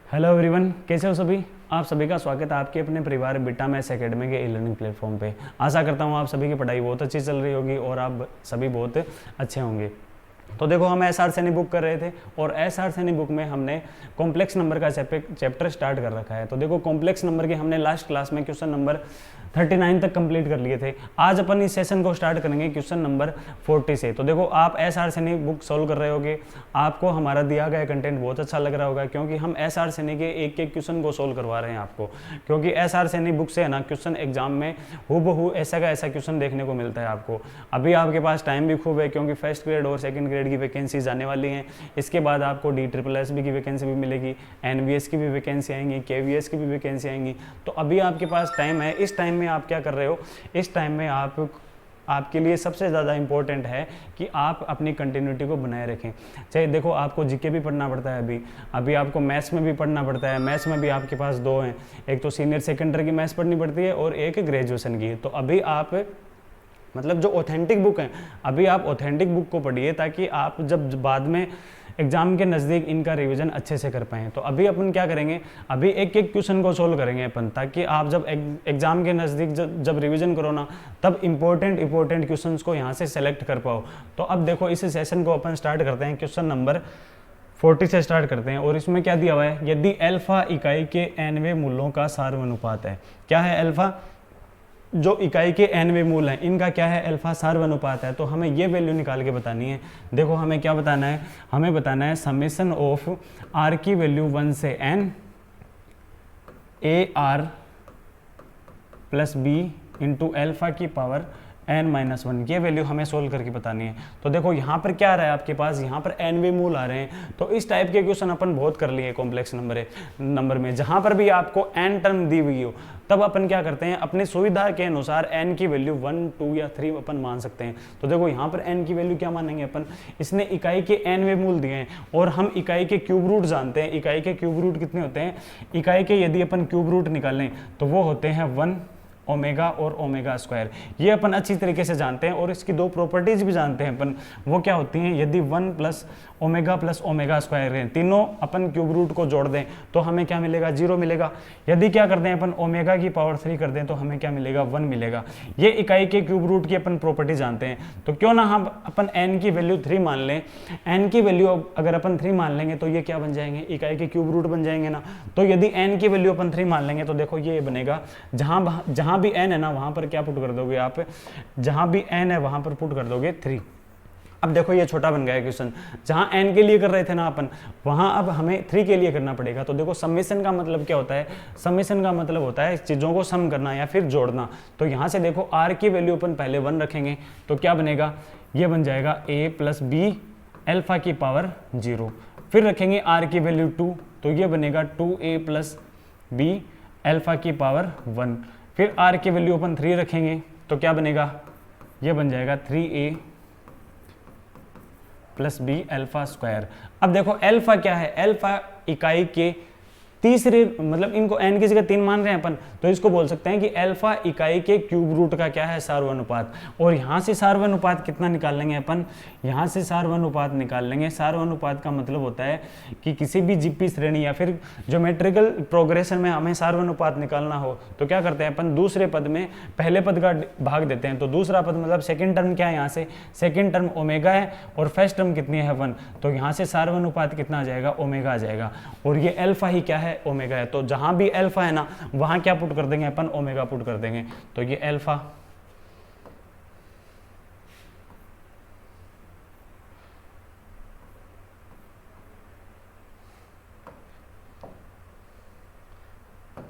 Hello everyone, कैसे हो सभी। आप सभी का स्वागत है आपके अपने परिवार बीटा मैथ्स एकेडमी के ई लर्निंग प्लेटफॉर्म पे। आशा करता हूँ आप सभी की पढ़ाई बहुत अच्छी चल रही होगी और आप सभी बहुत अच्छे होंगे। तो देखो, हम एस आर सैनी बुक कर रहे थे और एस आर सैनी बुक में हमने कॉम्प्लेक्स नंबर का चैप्टर स्टार्ट कर रखा है। तो देखो, कॉम्प्लेक्स नंबर के हमने लास्ट क्लास में क्वेश्चन नंबर 39 तक कंप्लीट कर लिए थे। आज अपन इस सेशन को स्टार्ट करेंगे क्वेश्चन नंबर 40 से। तो देखो, आप S R Saini book solve कर रहे होगे, आपको हमारा दिया गया कंटेंट बहुत अच्छा लग रहा होगा, क्योंकि हम एस आर सैनी के एक एक क्वेश्चन को सोल्व करवा रहे हैं आपको। क्योंकि एस आर सैनी बुक से है ना, क्वेश्चन एग्जाम में हूबहू ऐसा का ऐसा क्वेश्चन देखने को मिलता है आपको। अभी आपके पास टाइम भी खूब है, क्योंकि फर्स्ट ग्रेड और सेकंड ग्रेड की वैकेंसीज आने वाली हैं। इसके बाद आपको DSSS की वैकेंसी भी मिलेगी, NVS की भी वैकेंसी आएंगी, KVS की भी वैकेंसी आएंगी। तो अभी आपके पास टाइम है। इस टाइम में आप क्या कर रहे हो, इस टाइम में आपके लिए सबसे ज़्यादा इंपॉर्टेंट है कि आप अपनी कंटिन्यूटी को बनाए रखें। चाहे देखो, आपको जीके भी पढ़ना पड़ता है, अभी आपको मैथ्स में भी पढ़ना पड़ता है। मैथ्स में भी आपके पास दो हैं, एक तो सीनियर सेकेंडरी की मैथ्स पढ़नी पड़ती है और एक ग्रेजुएशन की। तो अभी आप मतलब जो ऑथेंटिक बुक है, अभी आप ऑथेंटिक बुक को पढ़िए, ताकि आप जब बाद में एग्जाम के नज़दीक इनका रिवीजन अच्छे से कर पाएँ। तो अभी अपन क्या करेंगे, अभी एक एक क्वेश्चन को सोल्व करेंगे अपन, ताकि आप जब एग्जाम के नज़दीक जब रिवीजन करो ना, तब इंपॉर्टेंट क्वेश्चंस को यहाँ से सेलेक्ट कर पाओ। तो अब देखो, इस सेशन को अपन स्टार्ट करते हैं, क्वेश्चन नंबर 40 से स्टार्ट करते हैं। और इसमें क्या दिया हुआ है, यदि अल्फा इकाई के nवें मूलों का सार्वनुपात है। क्या है अल्फा? जो इकाई के nवें मूल हैं, इनका क्या है, अल्फा सार्वनुपात है। तो हमें ये वैल्यू निकाल के बतानी है। देखो, हमें क्या बताना है, हमें बताना है समेशन ऑफ r की वैल्यू 1 से n AR plus B into alpha की पावर n-1, ये वैल्यू हमें सोल्व करके बतानी है। तो देखो, यहाँ पर क्या आ रहा है आपके पास, यहाँ पर nवें मूल आ रहे हैं। तो इस टाइप के क्वेश्चन अपन बहुत कर लिए कॉम्प्लेक्स नंबर में। जहाँ पर भी आपको n टर्म दी हुई हो, तब अपन क्या करते हैं, अपनी सुविधा के अनुसार n की वैल्यू 1, 2 या 3 अपन मान सकते हैं। तो देखो, यहाँ पर n की वैल्यू क्या मानेंगे अपन, इसने इकाई के nवें मूल दिए हैं और हम इकाई के क्यूब रूट जानते हैं। इकाई के क्यूब रूट कितने होते हैं, इकाई के यदि अपन क्यूब रूट निकालें तो वो होते हैं 1 ओमेगा और ओमेगा स्क्वायर। ये अपन अच्छी तरीके से जानते हैं और इसकी दो प्रॉपर्टीज भी जानते हैं अपन। वो क्या होती हैं, यदि 1 प्लस ओमेगा स्क्वायर है, तीनों अपन क्यूब रूट को जोड़ दें तो हमें क्या मिलेगा, 0 मिलेगा। यदि क्या करते हैं अपन, ओमेगा की पावर 3 कर दें तो हमें क्या मिलेगा, 1 मिलेगा। ये इकाई के क्यूब रूट की अपन प्रॉपर्टी जानते हैं। तो क्यों ना हम अपन n की वैल्यू 3 मान लें। n की वैल्यू अगर अपन 3 मान लेंगे तो ये क्या बन जाएंगे, इकाई के क्यूब रूट बन जाएंगे ना। तो यदि n की वैल्यू अपन 3 मान लेंगे तो देखो ये बनेगा, जहां भी n है ना, वहां पर क्या पुट कर दोगे आप, जहां भी n है वहां पर पुट कर दोगे 3। अब देखो, ये छोटा बन गया क्वेश्चन। जहां n के लिए कर रहे थे ना अपन, वहां अब हमें 3 के लिए करना पड़ेगा। तो देखो, समेशन का मतलब क्या होता है, समेशन का मतलब होता है चीजों को सम करना या फिर जोड़ना। तो यहां से देखो, r की वैल्यू अपन पहले 1 रखेंगे तो क्या बनेगा, ये बन जाएगा a प्लस बी अल्फा की पावर 0। फिर रखेंगे r की वैल्यू 2, तो ये बनेगा 2a प्लस बी अल्फा की पावर 1। फिर r की वैल्यू अपन 3 रखेंगे तो क्या बनेगा, ये बन जाएगा 3a plus be alpha square. अब देखो, अल्फा क्या है, अल्फा इकाई के तीसरे, मतलब इनको n की जगह 3 मान रहे हैं अपन, तो इसको बोल सकते हैं कि अल्फा इकाई के क्यूब रूट का क्या है, सार्वनुपात। और यहाँ से सार्वनुपात कितना निकाल लेंगे अपन, यहाँ से सार्वनुपात निकाल लेंगे। सार्वनुपात का मतलब होता है कि किसी भी जीपी श्रेणी या फिर ज्योमेट्रिकल प्रोग्रेशन में हमें सार्वनुपात निकालना हो तो क्या करते हैं अपन, दूसरे पद में पहले पद का भाग देते हैं। तो दूसरा पद मतलब सेकेंड टर्म क्या है, यहाँ से सेकेंड टर्म ओमेगा है और फर्स्ट टर्म कितनी है, 1। तो यहाँ से सार्वनुपात कितना आ जाएगा, ओमेगा आ जाएगा। और ये अल्फा ही क्या है, ओमेगा है। तो जहां भी अल्फा है ना, वहां क्या पुट कर देंगे अपन, ओमेगा पुट कर देंगे। तो ये अल्फा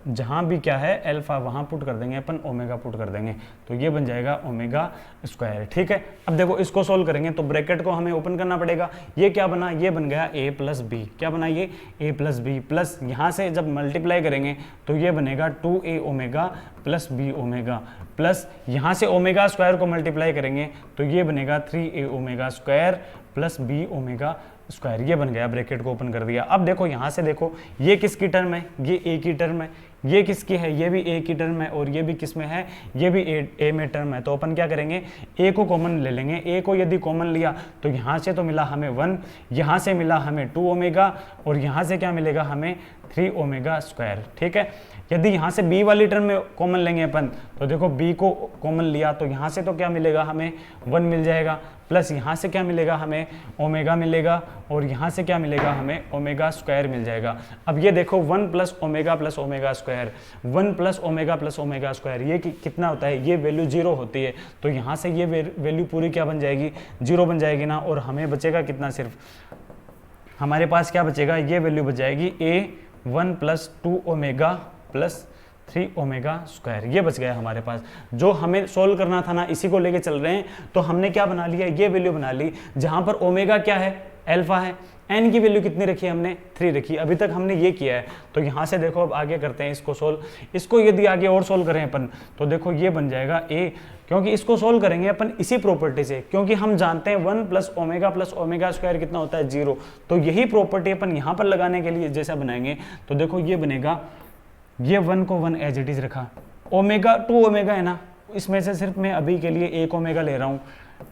जहां भी क्या है अल्फा, वहां पुट कर देंगे अपन, ओमेगा पुट कर देंगे। तो ये बन जाएगा ओमेगा स्क्वायर। ठीक है, अब देखो, इसको सोल्व करेंगे तो ब्रैकेट को हमें ओपन करना पड़ेगा। ये क्या बना, ये बन गया a प्लस बी। क्या बना, ये a प्लस बी, प्लस यहाँ से जब मल्टीप्लाई करेंगे तो ये बनेगा 2a omega plus B omega, plus यहाँ से ओमेगा स्क्वायर को मल्टीप्लाई करेंगे तो ये बनेगा 3a omega square plus B omega square. ये बन गया, ब्रैकेट को ओपन कर दिया। अब देखो, यहाँ से देखो, ये किसकी टर्म है, ये a की टर्म है, ये किसकी है, ये भी ए की टर्म है और ये भी किस में है, ये भी ए में टर्म है। तो अपन क्या करेंगे, ए को कॉमन ले लेंगे। ए को यदि कॉमन लिया तो यहाँ से तो मिला हमें 1, यहाँ से मिला हमें 2 ओमेगा और यहाँ से क्या मिलेगा हमें 3 ओमेगा स्क्वायर। ठीक है, यदि यहाँ से b वाली टर्म में कॉमन लेंगे अपन तो देखो b को कॉमन लिया तो यहाँ से तो क्या मिलेगा हमें 1 मिल जाएगा, प्लस यहाँ से क्या मिलेगा हमें ओमेगा मिलेगा और यहाँ से क्या मिलेगा हमें ओमेगा स्क्वायर मिल जाएगा। अब ये देखो 1 plus omega square, 1 plus omega square ये कितना होता है, ये वैल्यू 0 होती है। तो यहाँ से ये वैल्यू पूरी क्या बन जाएगी, 0 बन जाएगी ना। और हमें बचेगा कितना, सिर्फ हमारे पास क्या बचेगा, ये वैल्यू बच जाएगी a1 plus 2 omega plus 3 omega square. ये बच गया हमारे पास। जो हमें सोल्व करना था ना, इसी को लेके चल रहे हैं। तो हमने क्या बना लिया, ये वैल्यू बना ली जहां पर ओमेगा क्या है, अल्फा है। एन की वैल्यू कितनी रखी है हमने, 3 रखी। अभी तक हमने ये किया है। तो यहाँ से देखो अब आगे करते हैं इसको सोल्व। इसको यदि आगे और सोल्व करें अपन तो देखो ये बन जाएगा a, क्योंकि इसको सोल्व करेंगे अपन इसी प्रॉपर्टी से, क्योंकि हम जानते हैं 1 प्लस ओमेगा स्क्वायर कितना होता है 0। तो यही प्रॉपर्टी अपन यहाँ पर लगाने के लिए जैसा बनाएंगे तो देखो ये बनेगा, ये 1 को 1 एज इट इज रखा, ओमेगा 2 ओमेगा है ना, इसमें से सिर्फ मैं अभी के लिए 1 ओमेगा ले रहा हूँ।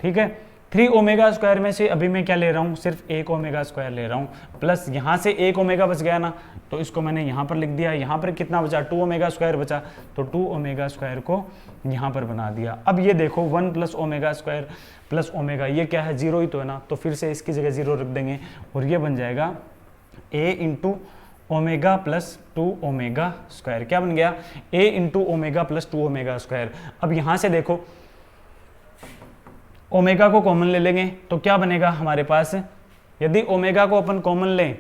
ठीक है, 3 ओमेगा स्क्वायर में से अभी मैं क्या ले रहा हूँ, सिर्फ 1 ओमेगा स्क्वायर ले रहा हूँ, प्लस यहाँ से 1 ओमेगा बच गया ना, तो इसको मैंने यहाँ पर लिख दिया। यहाँ पर कितना बचा, 2 ओमेगा स्क्वायर बचा, तो 2 ओमेगा स्क्वायर को यहाँ पर बना दिया। अब ये देखो 1 plus omega square plus omega, ये क्या है, 0 ही तो है ना, तो फिर से इसकी जगह 0 रख देंगे और ये बन जाएगा a into omega plus 2 omega square. क्या बन गया, a into omega plus 2 omega square. अब यहाँ से देखो ओमेगा को कॉमन ले लेंगे तो क्या बनेगा हमारे पास, यदि ओमेगा को अपन कॉमन लें,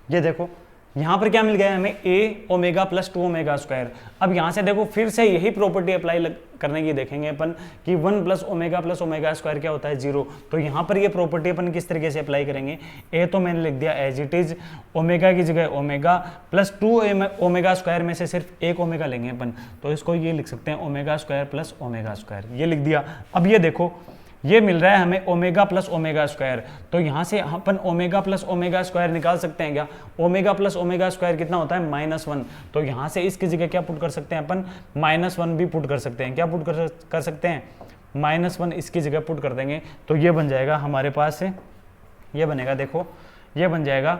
ये देखो यहाँ पर क्या मिल गया हमें, a omega plus 2 omega square. अब यहाँ से देखो फिर से यही प्रॉपर्टी अप्लाई करने की देखेंगे अपन कि 1 प्लस ओमेगा स्क्वायर क्या होता है 0। तो यहाँ पर ये प्रॉपर्टी अपन किस तरीके से अप्लाई करेंगे, a तो मैंने लिख दिया एज इट इज, ओमेगा की जगह ओमेगा प्लस 2 ओमेगा स्क्वायर में से सिर्फ 1 ओमेगा लेंगे अपन, तो इसको ये लिख सकते हैं omega square plus omega square, ये लिख दिया। अब ये देखो ये मिल रहा है हमें ओमेगा प्लस ओमेगा स्क्वायर, तो यहाँ से upon omega plus omega square निकाल सकते हैं क्या, ओमेगा प्लस ओमेगा स्क्वायर कितना होता है -1। तो यहाँ से इसकी जगह क्या पुट कर सकते हैं अपन, -1 भी पुट कर सकते हैं। क्या पुट कर सकते हैं, -1 इसकी जगह पुट कर देंगे तो ये बन जाएगा हमारे पास, ये बनेगा, देखो ये बन जाएगा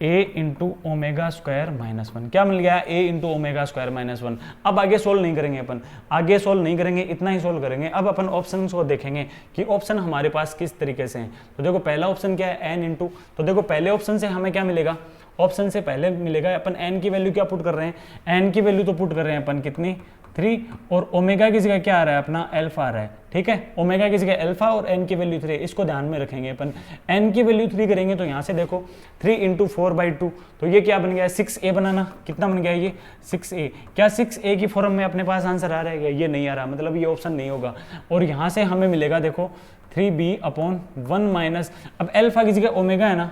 a इंटू ओमेगा स्क्वायर -1। क्या मिल गया, a इंटू ओमेगा स्क्वायर -1। अब आगे सोल्व नहीं करेंगे अपन, आगे सोल्व नहीं करेंगे, इतना ही सोल्व करेंगे। अब अपन ऑप्शन को देखेंगे कि ऑप्शन हमारे पास किस तरीके से हैं। तो देखो पहला ऑप्शन क्या है, n इंटू, तो देखो पहले ऑप्शन से हमें क्या मिलेगा, ऑप्शन से पहले मिलेगा अपन n की वैल्यू क्या पुट कर रहे हैं, n की वैल्यू तो पुट कर रहे हैं अपन कितनी 3, और ओमेगा की जगह क्या आ रहा है अपना अल्फा आ रहा है। ठीक है, ओमेगा की जगह अल्फा और n की वैल्यू 3, इसको ध्यान में रखेंगे अपन। n की वैल्यू 3 करेंगे तो यहाँ से देखो 3 इंटू 4/2, तो ये क्या बन गया, 6a बनाना, कितना बन गया ये 6a। क्या 6a की फॉर्म में अपने पास आंसर आ रहा है, ये नहीं आ रहा, मतलब ये ऑप्शन नहीं होगा। और यहाँ से हमें मिलेगा देखो 3b/1 माइनस, अब अल्फा की जगह ओमेगा है ना,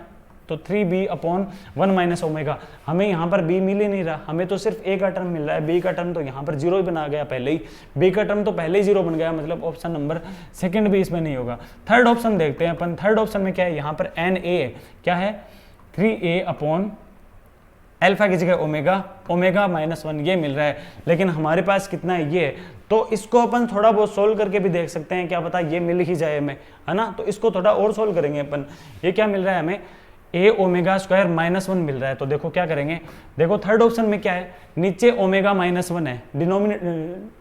तो 3b/1 माइनस ओमेगा, हमें यहाँ पर b मिल ही नहीं रहा, हमें तो सिर्फ a का टर्म मिल रहा है, b का टर्म तो यहाँ पर 0 ही बना गया पहले ही, b का टर्म तो पहले ही 0 बन गया, मतलब ऑप्शन नंबर सेकंड भी इसमें नहीं होगा। थर्ड ऑप्शन देखते हैं अपन, थर्ड ऑप्शन में क्या है, यहाँ पर na क्या है 3a/ अल्फा की जगह ओमेगा -1 ये मिल रहा है, लेकिन हमारे पास कितना है ये, तो इसको अपन थोड़ा बहुत सोल्व करके भी देख सकते हैं, क्या पता ये मिल ही जाए हमें, है ना। तो इसको थोड़ा और सोल्व करेंगे अपन, ये क्या मिल रहा है हमें, a ओमेगा स्क्वायर -1 मिल रहा है। तो देखो क्या करेंगे, देखो थर्ड ऑप्शन में क्या है, नीचे ओमेगा -1 है,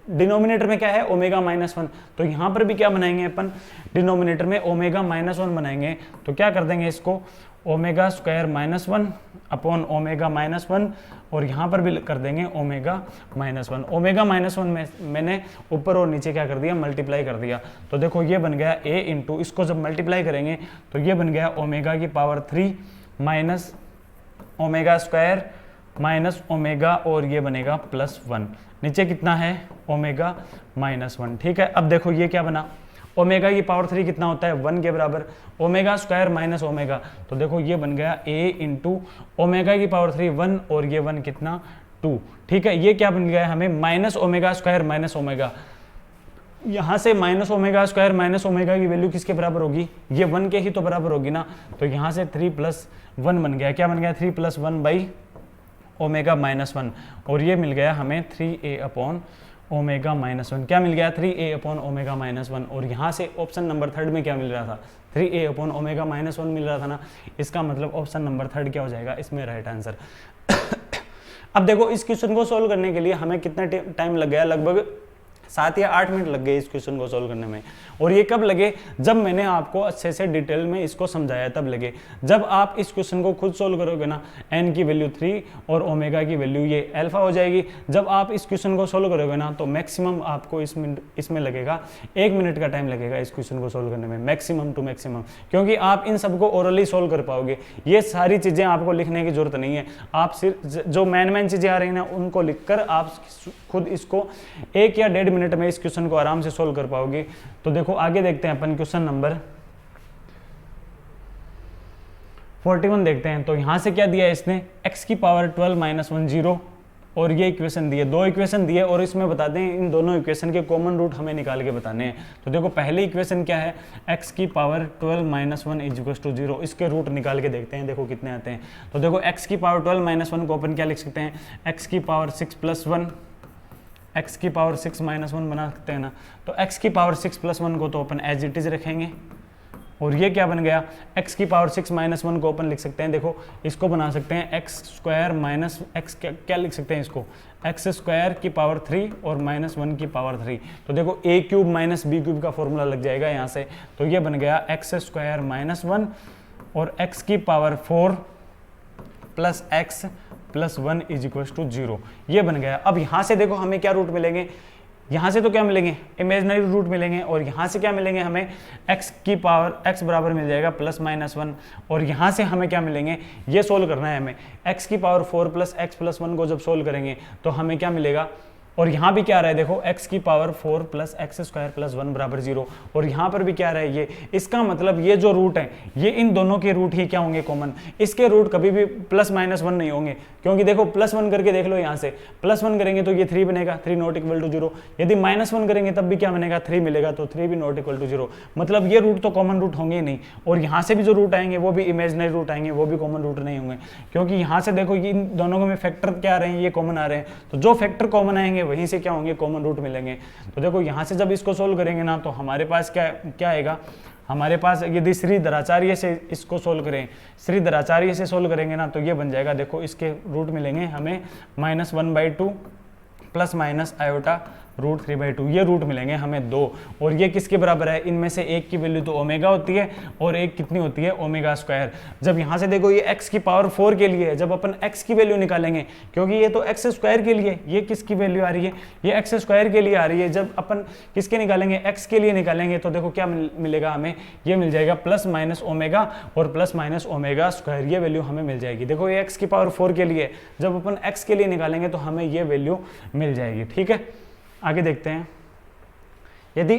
डिनोमिनेटर में क्या है ओमेगा -1, तो यहाँ पर भी क्या बनाएंगे अपन, डिनोमिनेटर में ओमेगा -1 बनाएंगे। तो क्या कर देंगे इसको, ओमेगा स्क्वायर -1 अपॉन ओमेगा -1, और यहाँ पर भी कर देंगे ओमेगा -1। ओमेगा -1 में मैंने ऊपर और नीचे क्या कर दिया, मल्टीप्लाई कर दिया। तो देखो ये बन गया a इंटू, इसको जब मल्टीप्लाई करेंगे तो ये बन गया ओमेगा की power 3 minus omega square minus omega, और ये बनेगा +1, नीचे कितना है ओमेगा -1। ठीक है, अब देखो ये क्या बना, ओमेगा की पावर 3 कितना होता है 1 के बराबर, ओमेगा स्क्वायर माइनस ओमेगा, तो देखो ये बन गया a इंटू ओमेगा की पावर 3 1, और ये 1 कितना 2। ठीक है, ये क्या बन गया हमें minus omega square minus omega, यहाँ से minus omega square minus omega की वैल्यू किसके बराबर होगी, ये 1 के ही तो बराबर होगी ना। तो यहाँ से 3 + 1 बन गया, क्या बन गया 3 + 1/2, ओमेगा माइनस वन, और ये मिल गया हमें 3a upon omega minus one. क्या मिल गया? 3a upon omega minus one. और यहाँ से ऑप्शन नंबर थर्ड में क्या मिल रहा था? 3a upon omega minus one मिल रहा था ना। इसका मतलब ऑप्शन नंबर थर्ड क्या हो जाएगा? इसमें राइट आंसर। अब देखो इस क्वेश्चन को सोल्व करने के लिए हमें कितना टाइम लग गया? लगभग 7 या 8 मिनट लग गए इस क्वेश्चन को सोल्व करने में। और ये कब लगे? जब मैंने आपको अच्छे से डिटेल में इसको समझाया तब लगे। जब आप इस क्वेश्चन को खुद सोल्व करोगे ना, n की वैल्यू 3 और ओमेगा की वैल्यू ये अल्फा हो जाएगी। जब आप इस क्वेश्चन को सोल्व करोगे ना तो मैक्सिमम आपको इसमें लगेगा 1 मिनट का टाइम लगेगा इस क्वेश्चन को सोल्व करने में, मैक्सिमम टू मैक्सिमम, क्योंकि आप इन सबको ओरली सोल्व कर पाओगे। ये सारी चीज़ें आपको लिखने की जरूरत नहीं है। आप सिर्फ जो मेन चीज़ें आ रही हैं ना उनको लिखकर आप खुद इसको 1 या 1.5 मिनट में इस क्वेश्चन को आराम से सोल्व कर पाओगे। तो देखो आगे देखते हैं अपन क्वेश्चन नंबर 41 देखते हैं। तो यहां से क्या दिया है इसने? x की पावर 12 माइनस 1 0, और ये इक्वेशन दिए, 2 इक्वेशन दिए, और इसमें बताते हैं इन दोनों इक्वेशन के कॉमन रूट हमें निकाल के बताने हैं। तो देखो पहली इक्वेशन क्या है? x की power 12 minus 1 is equal to 0। इसके रूट निकाल के देखते हैं, देखो कितने आते हैं। तो देखो x की पावर 12 माइनस 1 को अपन क्या लिख सकते हैं? x की पावर 6 प्लस 1, x की पावर 6 माइनस 1 बना सकते हैं ना। तो x की पावर 6 प्लस 1 को तो अपन एज इट इज रखेंगे, और ये क्या बन गया? x की पावर 6 माइनस 1 को अपन लिख सकते हैं, देखो इसको बना सकते हैं x स्क्वायर माइनस x, क्या लिख सकते हैं इसको? x स्क्वायर की पावर 3 और माइनस 1 की पावर 3। तो देखो a cube minus b cube का फॉर्मूला लग जाएगा यहाँ से। तो ये बन गया x स्क्वायर माइनस 1 और x की power 4 plus x plus 1 is equal to 0। ये बन गया। अब यहाँ से देखो हमें क्या रूट मिलेंगे? यहाँ से तो क्या मिलेंगे? इमेजिनरी रूट मिलेंगे। और यहाँ से क्या मिलेंगे हमें? x की पावर x बराबर मिल जाएगा प्लस माइनस 1। और यहाँ से हमें क्या मिलेंगे? ये सोल्व करना है हमें। x की पावर 4 प्लस x प्लस 1 को जब सोल्व करेंगे तो हमें क्या मिलेगा? और यहाँ भी क्या आ रहा है? देखो x की power 4 plus x square plus 1 बराबर 0, और यहाँ पर भी क्या आ रहा है? ये। इसका मतलब ये जो रूट है ये इन दोनों के रूट ही क्या होंगे? कॉमन। इसके रूट कभी भी प्लस माइनस 1 नहीं होंगे, क्योंकि देखो प्लस 1 करके देख लो, यहाँ से प्लस 1 करेंगे तो ये 3 बनेगा, 3 नॉट इक्वल टू 0। यदि माइनस 1 करेंगे तब भी क्या बनेगा? 3 मिलेगा, तो 3 भी नॉट इक्वल टू 0। मतलब ये रूट तो कॉमन रूट होंगे ही नहीं। और यहाँ से भी जो रूट आएंगे वो भी इमेजिनरी रूट आएंगे, वो भी कॉमन रूट नहीं होंगे, क्योंकि यहाँ से देखो इन दोनों में फैक्टर क्या आ रहे हैं? ये कॉमन आ रहे हैं। तो जो फैक्टर कॉमन आएंगे वहीं से क्या होंगे? कॉमन रूट मिलेंगे। तो देखो यहाँ से जब इसको सोल्व करेंगे ना तो हमारे पास क्या आएगा? हमारे पास यदि श्री धराचार्य से इसको सोल्व करें, श्री धराचार्य से सोल्व करेंगे ना तो ये बन जाएगा। देखो इसके रूट मिलेंगे हमें -1/2 प्लस माइनस आयोटा √3/2, ये रूट मिलेंगे हमें 2। और ये किसके बराबर है? इनमें से एक की वैल्यू तो ओमेगा होती है और एक कितनी होती है? Omega square. जब यहाँ से देखो ये x की पावर 4 के लिए है, जब अपन x की वैल्यू निकालेंगे, क्योंकि ये तो x स्क्वायर के लिए, ये किसकी वैल्यू आ रही है? ये x स्क्वायर के लिए आ रही है। जब अपन किसके निकालेंगे? x के लिए निकालेंगे तो देखो क्या मिलेगा हमें? ये मिल जाएगा प्लस माइनस ओमेगा और प्लस माइनस ओमेगा स्क्वायर, ये वैल्यू हमें मिल जाएगी। देखो ये x की पावर 4 के लिए, जब अपन x के लिए निकालेंगे तो हमें ये वैल्यू मिल जाएगी। ठीक है, आगे देखते हैं। यदि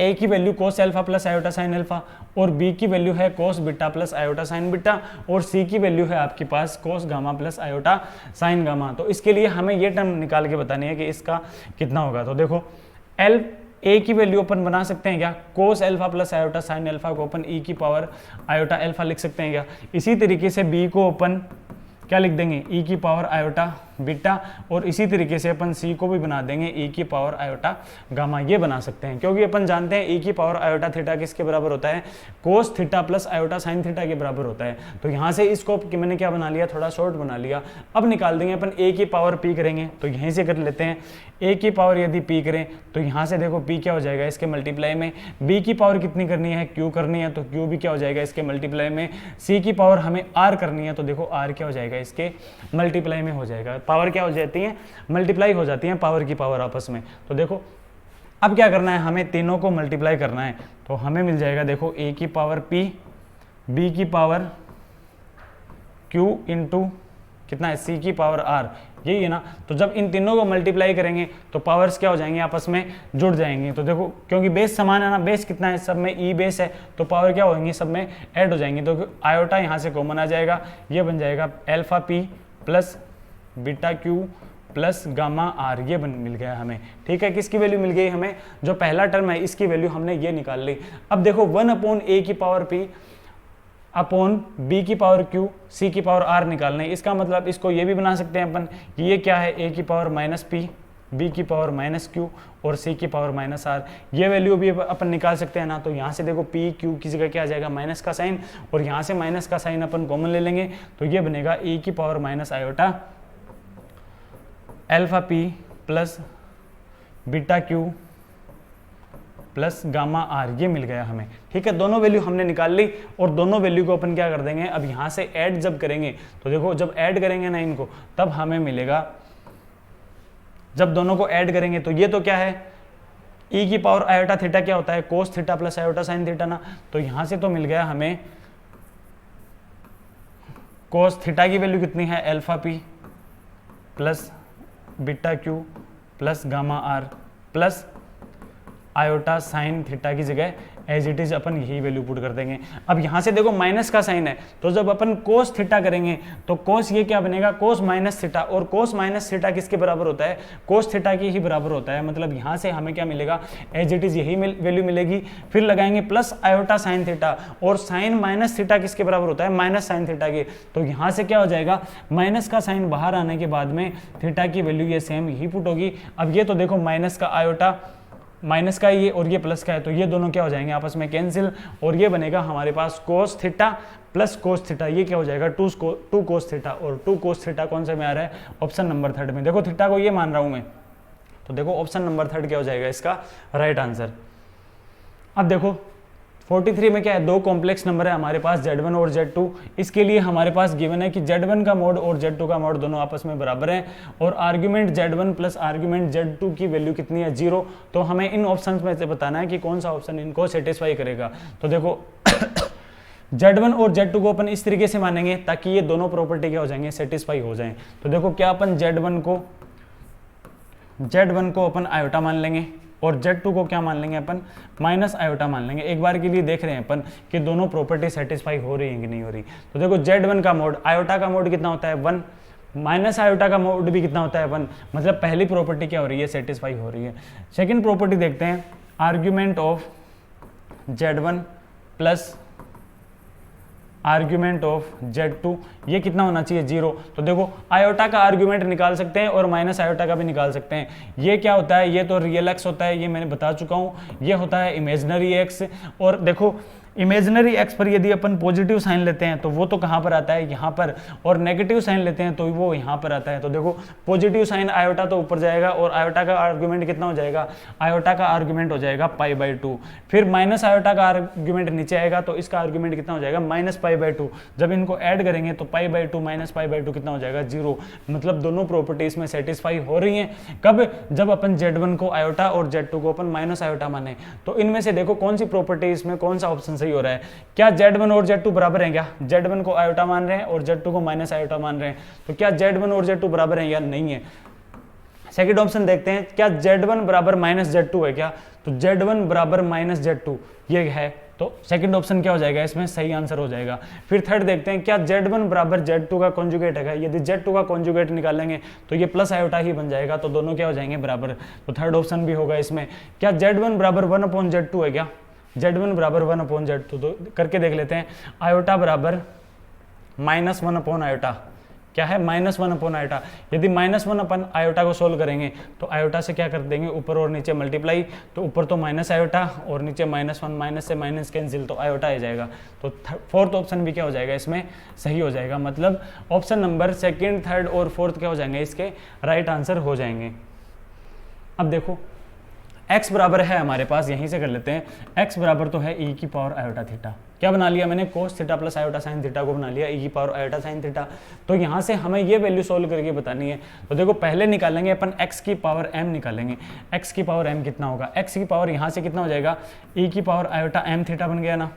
a की value cos alpha plus iota sine alpha और b की वैल्यू है cos beta plus iota sign beta और c की वैल्यू है आपके पास cos gamma plus iota sign gamma, तो इसके लिए हमें ये टर्म निकाल के बतानी है कि इसका कितना होगा। तो देखो a की वैल्यू अपन बना सकते हैं क्या? cos alpha plus iota sine alpha को अपन e की पावर आयोटा अल्फा लिख सकते हैं क्या? इसी तरीके से b को अपन क्या लिख देंगे? e की पावर आयोटा बीटा, और इसी तरीके से अपन c को भी बना देंगे e की पावर आयोटा गामा, ये बना सकते हैं, क्योंकि अपन जानते हैं e की पावर आयोटा थीटा किसके बराबर होता है? कोस theta plus iota sine theta के बराबर होता है। तो यहाँ से इसको मैंने क्या बना लिया? थोड़ा शॉर्ट बना लिया। अब निकाल देंगे अपन a की पावर p करेंगे, तो यहीं से कर लेते हैं। a की पावर यदि p करें तो यहाँ से देखो p क्या हो जाएगा? इसके मल्टीप्लाई में। b की पावर कितनी करनी है? q करनी है, तो q भी क्या हो जाएगा? इसके मल्टीप्लाई में। c की पावर हमें r करनी है, तो देखो r क्या हो जाएगा? इसके मल्टीप्लाई में हो जाएगा। पावर क्या हो जाती है? मल्टीप्लाई हो जाती है पावर की पावर आपस में। तो देखो अब क्या करना है? हमें तीनों को मल्टीप्लाई करना है, तो हमें मिल जाएगा देखो a की पावर p, b की पावर q इंटू कितना है? c की पावर r, यही है ना। तो जब इन तीनों को मल्टीप्लाई करेंगे तो पावर्स क्या हो जाएंगे? आपस में जुड़ जाएंगे। तो देखो क्योंकि बेस समान है ना, बेस कितना है? सब में e बेस है, तो पावर क्या होंगी? सब में ऐड हो जाएंगे। तो आयोटा यहाँ से कॉमन आ जाएगा, ये बन जाएगा alpha p plus beta q plus gamma R, ये मिल गया हमें। ठीक है, किसकी वैल्यू मिल गई हमें? जो पहला टर्म है इसकी वैल्यू हमने ये निकाल ली। अब देखो 1/a की पावर p अपॉन बी की पावर क्यू सी की पावर आर निकालना है। इसका मतलब इसको ये भी बना सकते हैं अपन कि ये क्या है, ए की पावर माइनस पी, बी की पावर माइनस क्यू और सी की पावर माइनस आर, ये वैल्यू भी अपन निकाल सकते हैं ना। तो यहाँ से देखो पी क्यू की जगह क्या आ जाएगा, माइनस का साइन, और यहाँ से माइनस का साइन अपन कॉमन ले लेंगे तो ये बनेगा ए की power minus iota alpha P plus beta Q plus gamma R, ये मिल गया हमें। ठीक है, दोनों वैल्यू हमने निकाल ली और दोनों वैल्यू को अपन क्या कर देंगे, अब यहाँ से ऐड जब करेंगे तो देखो जब ऐड करेंगे ना इनको तब हमें मिलेगा, जब दोनों को ऐड करेंगे तो ये तो क्या है, ई की पावर आयोटा थीटा क्या होता है, कोस theta plus iota sine theta ना। तो यहाँ से तो मिल गया हमें कोस थीटा की वैल्यू कितनी है, alpha P plus beta Q plus gamma R plus iota sine theta की जगह एज इट इज अपन यही वैल्यू पुट कर देंगे। अब यहाँ से देखो माइनस का साइन है तो जब अपन कोस थीटा करेंगे तो कोस ये क्या बनेगा, कोस माइनस थीटा, और कोस माइनस थीटा किसके बराबर होता है, कोस थीटा की ही बराबर होता है। मतलब यहाँ से हमें क्या मिलेगा, एज इट इज यही वैल्यू मिलेगी। फिर लगाएंगे प्लस आयोटा साइन थीटा, और साइन माइनस थीटा किसके बराबर होता है, माइनस साइन थीटा के। तो यहाँ से क्या हो जाएगा, माइनस का साइन बाहर आने के बाद में थीटा की वैल्यू ये सेम ही पुट होगी। अब ये तो देखो माइनस का आयोटा, माइनस का ये और ये प्लस का है तो ये दोनों क्या हो जाएंगे आपस में कैंसिल, और ये बनेगा हमारे पास cos theta plus cos theta, ये क्या हो जाएगा टू कोस थीटा, और टू कोस थीटा कौन से में आ रहा है, ऑप्शन नंबर 3 में। देखो थीटा को ये मान रहा हूं मैं, तो देखो ऑप्शन नंबर 3 क्या हो जाएगा इसका राइट आंसर। अब देखो 43 में क्या है, दो कॉम्प्लेक्स नंबर है हमारे पास Z1 और Z2। इसके लिए हमारे पास गिवन है कि Z1 का मोड और Z2 का मोड दोनों आपस में बराबर हैं, और argument Z1 plus argument Z2 की वैल्यू कितनी है, 0। तो हमें इन ऑप्शंस में से बताना है कि कौन सा ऑप्शन इनको सेटिस्फाई करेगा। तो देखो Z1 और Z2 को अपन इस तरीके से मानेंगे ताकि ये दोनों प्रॉपर्टी क्या हो जाएंगे, सेटिस्फाई हो जाएं। तो देखो क्या अपन Z1 को अपन आयोटा मान लेंगे और Z2 को क्या मान लेंगे अपन, माइनस आयोटा मान लेंगे। एक बार के लिए देख रहे हैं अपन कि दोनों प्रॉपर्टी सेटिस्फाई हो रही है कि नहीं हो रही। तो देखो Z1 का मोड, आयोटा का मोड कितना होता है 1, माइनस आयोटा का मोड भी कितना होता है 1, मतलब पहली प्रॉपर्टी क्या हो रही है, सेटिस्फाई हो रही है। सेकेंड प्रॉपर्टी देखते हैं, argument of Z1 plus argument of Z2, ये कितना होना चाहिए 0। तो देखो आयोटा का आर्ग्यूमेंट निकाल सकते हैं और माइनस आयोटा का भी निकाल सकते हैं। ये क्या होता है, ये तो रियल एक्स होता है, ये मैंने बता चुका हूँ। ये होता है इमेजिनरी एक्स, और देखो इमेजिनरी एक्स पर यदि अपन पॉजिटिव साइन लेते हैं तो वो तो कहाँ पर आता है, यहाँ पर, और नेगेटिव साइन लेते हैं तो वो यहाँ पर आता है। तो देखो पॉजिटिव साइन आयोटा तो ऊपर जाएगा और आयोटा का आर्ग्यूमेंट कितना हो जाएगा, आयोटा का आर्ग्यूमेंट हो जाएगा π/2। फिर माइनस आयोटा का आर्ग्यूमेंट नीचे आएगा तो इसका आर्ग्यूमेंट कितना हो जाएगा, -π/2। जब इनको ऐड करेंगे तो π/2 माइनस π/2 कितना हो जाएगा, 0। मतलब दोनों प्रॉपर्टीज में सेटिस्फाई हो रही हैं। कब, जब अपन Z1 को आयोटा और Z2 को अपन माइनस आयोटा माने। तो इनमें से देखो कौन सी प्रॉपर्टी इसमें कौन सा ऑप्शन सही हो रहा है, क्या Z1 और Z2 बराबर हैं, क्या Z1 को आयोटा मान रहे हैं और Z2 को माइनस आयोटा मान रहे हैं, तो क्या Z1 और Z2 बराबर हैं या नहीं है। सेकंड ऑप्शन देखते हैं, क्या Z1 बराबर माइनस Z2 है क्या, तो Z1 बराबर माइनस Z2 ये है, तो सेकंड ऑप्शन क्या हो जाएगा, इसमें सही आंसर हो जाएगा। फिर थर्ड देखते हैं, क्या Z1 बराबर Z2 का कॉन्जुगेट है, यदि Z2 का कॉन्जुगेट निकालेंगे तो ये प्लस आयोटा ही बन जाएगा, तो दोनों क्या हो जाएंगे बराबर। तो थर्ड ऑप्शन भी होगा इसमें। क्या Z1 बराबर 1/Z2 है क्या, Z1 बराबर 1/Z2, तो करके देख लेते हैं। आयोटा बराबर -1 आयोटा, क्या है -1 आयोटा। यदि -1 आयोटा को सोल्व करेंगे तो आयोटा से क्या कर देंगे, ऊपर और नीचे मल्टीप्लाई, तो ऊपर तो माइनस आयोटा और नीचे -1, माइनस से माइनस कैंसिल, तो आयोटा आ जाएगा। तो फोर्थ ऑप्शन भी क्या हो जाएगा इसमें सही हो जाएगा। मतलब ऑप्शन नंबर सेकेंड, थर्ड और फोर्थ क्या हो जाएंगे, इसके राइट आंसर हो जाएंगे। अब देखो x बराबर है हमारे पास, यहीं से कर लेते हैं। x बराबर तो है e की पावर आयोटा थीटा, क्या बना लिया मैंने, कोस theta plus iota sine theta को बना लिया e की पावर आयोटा साइन थीटा। तो यहाँ से हमें ये वैल्यू सोल्व करके बतानी है। तो देखो पहले निकालेंगे अपन x की पावर m निकालेंगे। x की पावर m कितना होगा, x की पावर यहाँ से कितना हो जाएगा, e की पावर आयोटा m थीटा बन गया ना।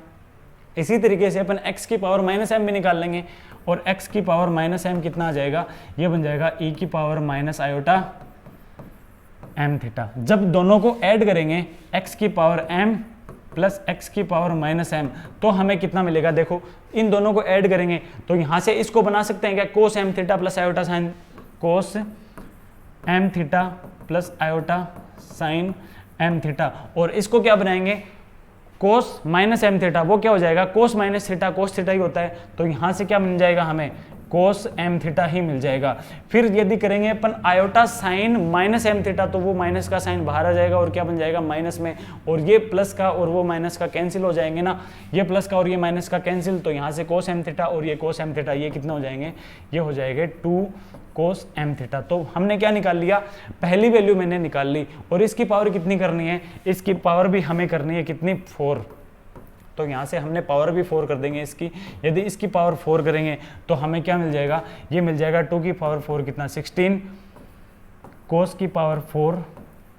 इसी तरीके से अपन x की पावर -m भी निकाल लेंगे, और x की पावर -m कितना आ जाएगा, ये बन जाएगा e की power minus iota m theta. जब दोनों को ऐड करेंगे x की पावर m प्लस x की पावर -m, तो हमें कितना मिलेगा, देखो इन दोनों को ऐड करेंगे तो यहाँ से इसको बना सकते हैं क्या, cos m theta plus iota sine, cos m theta plus iota sine m theta. और इसको क्या बनाएंगे, कोस माइनस एम थीटा, वो क्या हो जाएगा cos minus theta, cos theta ही होता है, तो यहाँ से क्या मिल जाएगा हमें कोस एम थीटा ही मिल जाएगा। फिर यदि करेंगे अपन iota sine minus M theta, तो वो माइनस का साइन बाहर आ जाएगा और क्या बन जाएगा माइनस में, और ये प्लस का और वो माइनस का कैंसिल हो जाएंगे ना, ये प्लस का और ये माइनस का कैंसिल, तो यहाँ से कोस एम थीटा और ये कोस एम थीटा ये कितने हो जाएंगे, ये हो जाएंगे 2 कोस एम थीटा। तो हमने क्या निकाल लिया, पहली वैल्यू मैंने निकाल ली, और इसकी पावर कितनी करनी है, इसकी पावर भी हमें करनी है कितनी 4, तो यहाँ से हमने पावर भी 4 कर देंगे इसकी। यदि इसकी पावर 4 करेंगे तो हमें क्या मिल जाएगा, ये मिल जाएगा 2 की पावर 4 कितना 16 कोस की पावर 4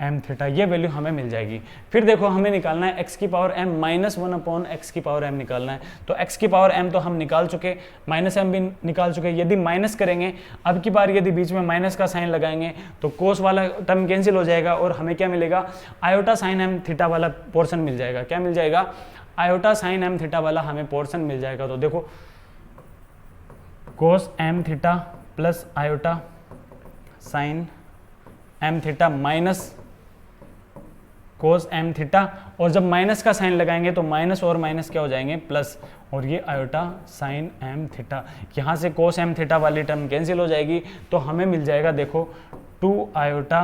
एम थीटा, ये वैल्यू हमें मिल जाएगी। फिर देखो हमें निकालना है x की power m minus 1 upon x की पावर m निकालना है, तो x की पावर m तो हम निकाल चुके, माइनस m भी निकाल चुके। यदि माइनस करेंगे, अब की बार यदि बीच में माइनस का साइन लगाएंगे तो कोस वाला टर्म कैंसिल हो जाएगा और हमें क्या मिलेगा, आयोटा साइन m थीटा वाला पोर्शन मिल जाएगा। क्या मिल जाएगा, आयोटा साइन m थीटा वाला हमें पोर्शन मिल जाएगा। तो देखो cos m theta plus iota sine m theta minus cos M theta, और जब माइनस का साइन लगाएंगे तो माइनस और माइनस क्या हो जाएंगे प्लस, और ये आयोटा साइन एम थीटा, यहाँ से कोस एम थीटा वाली टर्म कैंसिल हो जाएगी, तो हमें मिल जाएगा देखो 2 आयोटा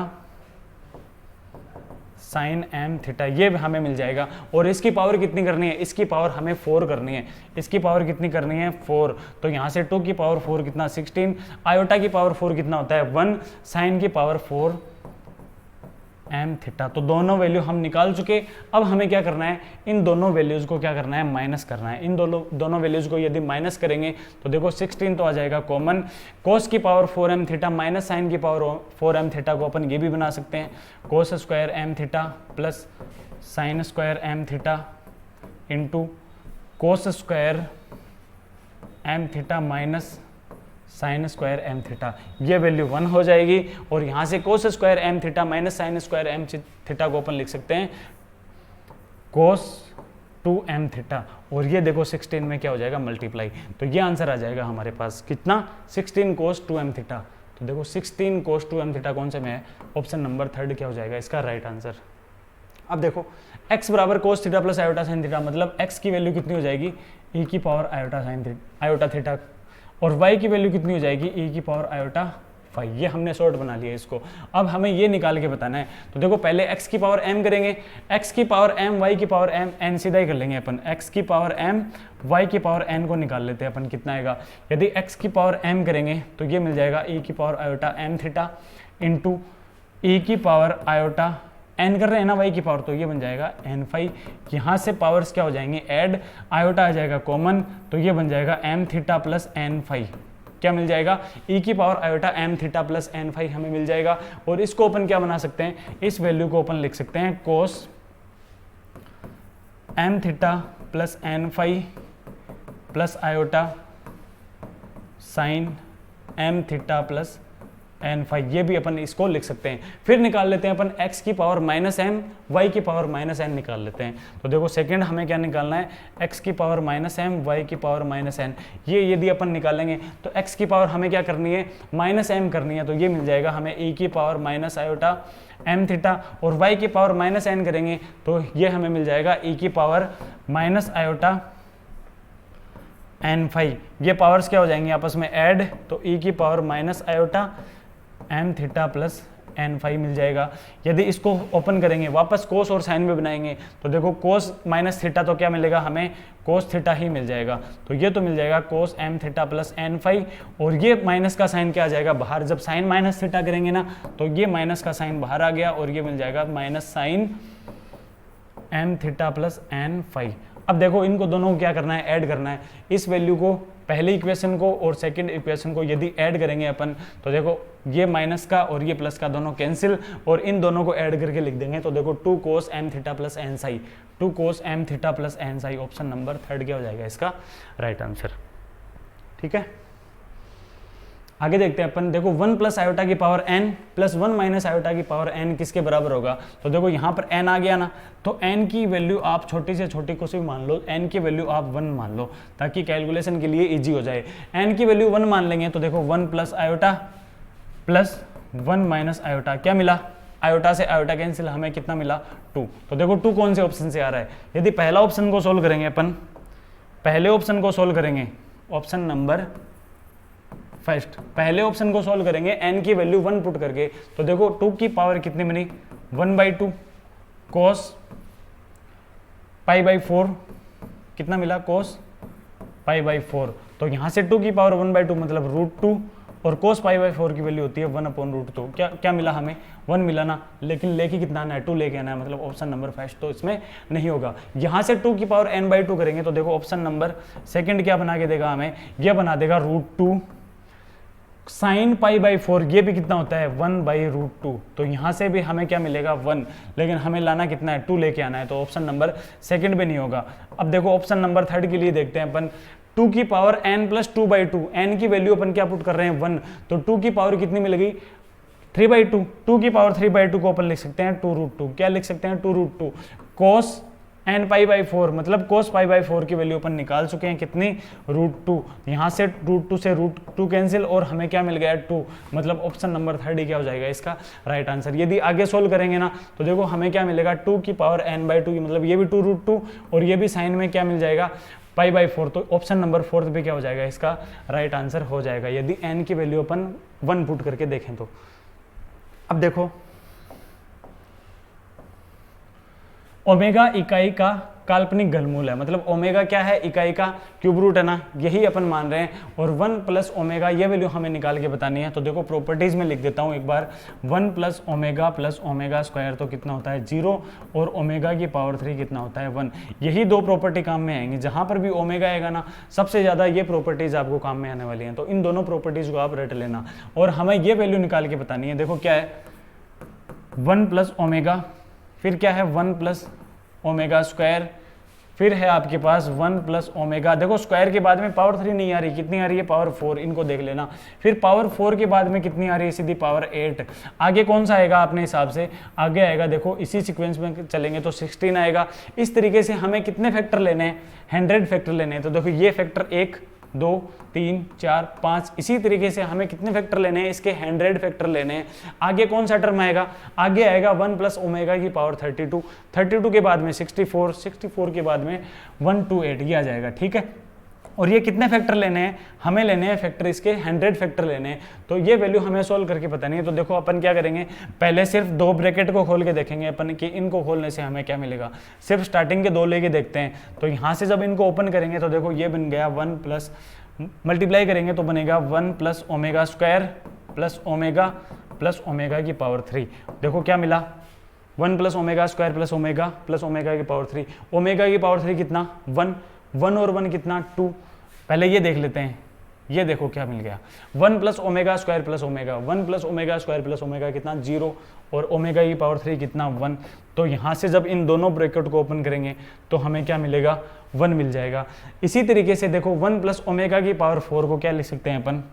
साइन एम थीटा, ये हमें मिल जाएगा। और इसकी पावर कितनी करनी है, इसकी पावर हमें 4 करनी है, इसकी पावर कितनी करनी है 4, तो यहाँ से 2 की पावर 4 कितना 16, आयोटा की पावर 4 कितना होता है 1, साइन की पावर 4 एम थीटा। तो दोनों वैल्यू हम निकाल चुके। अब हमें क्या करना है, इन दोनों वैल्यूज को क्या करना है माइनस करना है। इन दोनों वैल्यूज को यदि माइनस करेंगे तो देखो 16 तो आ जाएगा कॉमन, कोस की power 4 M theta minus sine की पावर 4 एम थीटा को अपन ये भी बना सकते हैं, cos square M theta plus sine square M theta into cos square M theta minus sine square M theta, ये वैल्यू 1 हो जाएगी। और यहाँ से cos square M theta minus sine square M theta को अपन लिख सकते हैं कोस 2 एम थीटा, और ये देखो 16 में क्या हो जाएगा मल्टीप्लाई, तो ये आंसर आ जाएगा हमारे पास कितना 16 कोस 2 एम थीटा। तो देखो 16 कोस 2 एम थीटा कौन से में है, ऑप्शन नंबर 3 क्या हो जाएगा इसका राइट आंसर। अब देखो x बराबर कोस theta plus iota sine theta, मतलब x की वैल्यू कितनी हो जाएगी e की पावर आयोटा थीटा, और y की वैल्यू कितनी हो जाएगी e की पावर आयोटा फाई। ये हमने शॉर्ट बना लिया इसको। अब हमें ये निकाल के बताना है, तो देखो पहले x की पावर m करेंगे, x की पावर m y की पावर m n सीधा ही कर लेंगे अपन, x की पावर m y की पावर n को निकाल लेते हैं अपन कितना आएगा। यदि x की पावर m करेंगे तो ये मिल जाएगा e की power iota m theta into e की पावर आयोटा n कर रहे हैं ना y की पावर, तो ये बन जाएगा n फाई। यहाँ से पावर्स क्या हो जाएंगे ऐड, आयोटा आ जाएगा कॉमन, तो ये बन जाएगा m theta plus n phi. क्या मिल जाएगा e की power iota m theta plus n phi हमें मिल जाएगा। और इसको अपन क्या बना सकते हैं, इस वैल्यू को अपन लिख सकते हैं cos m theta plus n phi plus iota sine m theta plus N phi, ये भी अपन इसको लिख सकते हैं। फिर निकाल लेते हैं अपन x की पावर माइनस एम वाई की पावर माइनस एन निकाल लेते हैं। तो देखो सेकंड हमें क्या निकालना है, x की पावर माइनस एम वाई की पावर माइनस एन, ये यदि अपन निकालेंगे तो x की पावर हमें क्या करनी है माइनस एम करनी है, तो ये मिल जाएगा हमें e की power minus iota M theta, और y की पावर माइनस एन करेंगे तो ये हमें मिल जाएगा e की power minus iota N phi. ये पावर्स क्या हो जाएंगे आपस में ऐड, तो e की power minus iota M theta plus N phi मिल जाएगा। यदि इसको ओपन करेंगे वापस कोस और साइन में बनाएंगे तो देखो कोस माइनस थीटा तो क्या मिलेगा हमें कोस थीटा ही मिल जाएगा, तो ये तो मिल जाएगा cos M theta plus N phi, और ये माइनस का साइन क्या आ जाएगा बाहर, जब साइन माइनस थीटा करेंगे ना तो ये माइनस का साइन बाहर आ गया और ये मिल जाएगा minus sine M theta plus N phi. अब देखो इनको दोनों को क्या करना है ऐड करना है, इस वैल्यू को पहले इक्वेशन को और सेकंड इक्वेशन को यदि ऐड करेंगे अपन तो देखो ये माइनस का और ये प्लस का दोनों कैंसिल, और इन दोनों को ऐड करके लिख देंगे तो देखो 2 cos M theta plus N psi, 2 cos M theta plus N psi, option number 3 क्या हो जाएगा इसका राइट आंसर। ठीक है, आगे देखते हैं अपन। देखो 1 प्लस आयोटा की power n plus 1 minus iota की पावर n किसके बराबर होगा, तो देखो यहाँ पर n आ गया ना, तो n की वैल्यू आप छोटी से छोटी को से मान लो, n की वैल्यू आप 1 मान लो ताकि कैलकुलेशन के लिए इजी हो जाए। n की वैल्यू 1 मान लेंगे तो देखो 1 plus iota plus 1 minus iota क्या मिला आयोटा से आयोटा कैंसिल, हमें कितना मिला 2। तो देखो 2 कौन से ऑप्शन से आ रहा है। यदि पहला ऑप्शन को सोल्व करेंगे अपन, पहले ऑप्शन को सोल्व करेंगे, ऑप्शन नंबर फर्स्ट, पहले ऑप्शन को सोल्व करेंगे n की वैल्यू 1 पुट करके, तो देखो 2 की पावर कितनी बनी 1/2 cos π/4 कितना मिला cos π/4। तो यहाँ से 2 की पावर 1/2 मतलब √2 और cos π/4 की वैल्यू होती है 1/√2। क्या क्या मिला हमें 1 मिला ना, लेकिन लेके कितना आना है 2 लेके आना है, मतलब ऑप्शन नंबर फर्स्ट तो इसमें नहीं होगा। यहाँ से 2 की पावर n/2 करेंगे तो देखो ऑप्शन नंबर सेकंड क्या बना के देगा हमें, यह बना देगा √2 sin π/4, ये भी कितना होता है 1/√2। तो यहाँ से भी हमें क्या मिलेगा 1, लेकिन हमें लाना कितना है 2 लेके आना है, तो ऑप्शन नंबर सेकंड में नहीं होगा। अब देखो ऑप्शन नंबर थर्ड के लिए देखते हैं अपन, 2 की पावर n + 2/2, n की वैल्यू अपन क्या पुट कर रहे हैं 1, तो 2 की पावर कितनी मिलेगी 3/2, 2 की पावर 3/2 को अपन लिख सकते हैं 2√2, क्या लिख सकते हैं 2√2 cos n π/4, मतलब cos π/4 की वैल्यू अपन निकाल चुके हैं कितनी √2, यहाँ से √2 से √2 कैंसिल और हमें क्या मिल गया 2, मतलब ऑप्शन नंबर थर्ड ही क्या हो जाएगा इसका राइट आंसर। यदि आगे सोल्व करेंगे ना तो देखो हमें क्या मिलेगा 2 की पावर n/2, मतलब ये भी 2√2 और ये भी साइन में क्या मिल जाएगा π/4, तो ऑप्शन नंबर फोर्थ पे क्या हो जाएगा इसका राइट आंसर हो जाएगा, यदि n की वैल्यू अपन 1 पुट करके देखें तो। अब देखो ओमेगा इकाई का काल्पनिक घनमूल है, मतलब ओमेगा क्या है इकाई का क्यूब रूट है ना, यही अपन मान रहे हैं, और 1 + ओमेगा ये वैल्यू हमें निकाल के बतानी है। तो देखो प्रॉपर्टीज में लिख देता हूँ एक बार, 1 + ओमेगा + ओमेगा स्क्वायर तो कितना होता है 0, और ओमेगा की पावर 3 कितना होता है 1। यही दो प्रॉपर्टी काम में आएंगी, जहाँ पर भी ओमेगा आएगा ना सबसे ज़्यादा ये प्रॉपर्टीज आपको काम में आने वाली हैं, तो इन दोनों प्रॉपर्टीज को आप रट लेना और हमें ये वैल्यू निकाल के बतानी है। देखो क्या है 1 + ओमेगा, फिर क्या है 1 + ओमेगा स्क्वायर, फिर है आपके पास 1 + ओमेगा, देखो स्क्वायर के बाद में पावर 3 नहीं आ रही, कितनी आ रही है पावर 4, इनको देख लेना, फिर पावर 4 के बाद में कितनी आ रही है सीधी पावर 8। आगे कौन सा आएगा अपने हिसाब से, आगे आएगा देखो इसी सीक्वेंस में चलेंगे तो 16 आएगा। इस तरीके से हमें कितने फैक्टर लेने हैं 100 फैक्टर लेने हैं, तो देखो ये फैक्टर 1 2 3 4 5, इसी तरीके से हमें कितने फैक्टर लेने हैं इसके 100 फैक्टर लेने हैं। आगे कौन सा टर्म आएगा, आगे आएगा 1 + ओमेगा की पावर 32, 32 के बाद में 64, 64 के बाद में 128, ये आ जाएगा, ठीक है। और ये कितने फैक्टर लेने हैं, हमें लेने हैं फैक्टर इसके 100 फैक्टर लेने हैं, तो ये वैल्यू हमें सोल्व करके पता नहीं है। तो देखो अपन क्या करेंगे, पहले सिर्फ 2 ब्रैकेट को खोल के देखेंगे अपन कि इनको खोलने से हमें क्या मिलेगा, सिर्फ स्टार्टिंग के 2 लेके देखते हैं। तो यहाँ से जब इनको ओपन करेंगे तो देखो ये बन गया 1 + मल्टीप्लाई करेंगे तो बनेगा 1 + ओमेगा स्क्वायर + ओमेगा + ओमेगा की पावर 3। देखो क्या मिला 1 + ओमेगा स्क्वायर + ओमेगा + ओमेगा की पावर 3, ओमेगा की पावर 3 कितना 1, 1 और 1 कितना 2। पहले ये देख लेते हैं, ये देखो क्या मिल गया 1 + omega square + omega, 1 + omega square + omega कितना 0 और ओमेगा की पावर 3 कितना 1। तो यहाँ से जब इन दोनों ब्रैकेट को ओपन करेंगे तो हमें क्या मिलेगा 1 मिल जाएगा। इसी तरीके से देखो 1 + ओमेगा की पावर 4 को क्या लिख सकते हैं अपन,